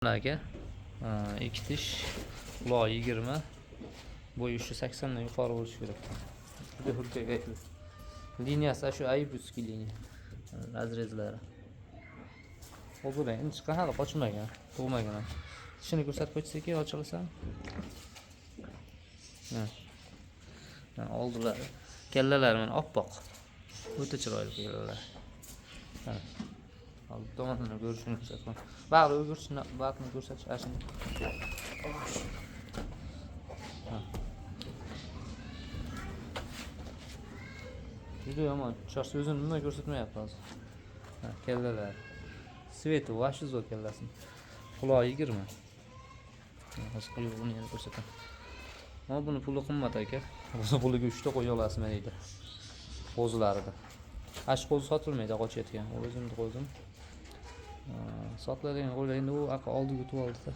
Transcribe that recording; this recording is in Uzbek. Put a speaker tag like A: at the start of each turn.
A: Aka, ikki tish, quloq 20, bo'yi 80 dan yuqori bo'lishi kerak. Juda hurkak ayb. Liniyasi shu aybuski liniya. Razrezlari. Hozir endi chiqqan hali qochmagan, tug'magan. Tishini ko'rsatib qo'ysak, ochilsa. Oldilari. Kallalari mana oppoq. O'ta chiroyli kallalar. Tomonini ko'rishini ko'rsataman. Bag'ri o'girishini, bag'rini ko'rsatish ashini. Juda yomon. Shosh o'zini nima ko'rsatmayapti hozir. Kallalar. Sveti vashi zo'r kallasini. Quloq 20. Hozir quyug'ini yana ko'rsataman. Mana buni puli qimmat aka. O'zi puliga 3 ta qo'ya olasizmi deydi. Qo'zlarida. Ash qo'zi sotilmaydi, qochayotgan. O'zimni qo'zim. Sotiladigan qo'ylar endi u oldiga o'tib oldi-da.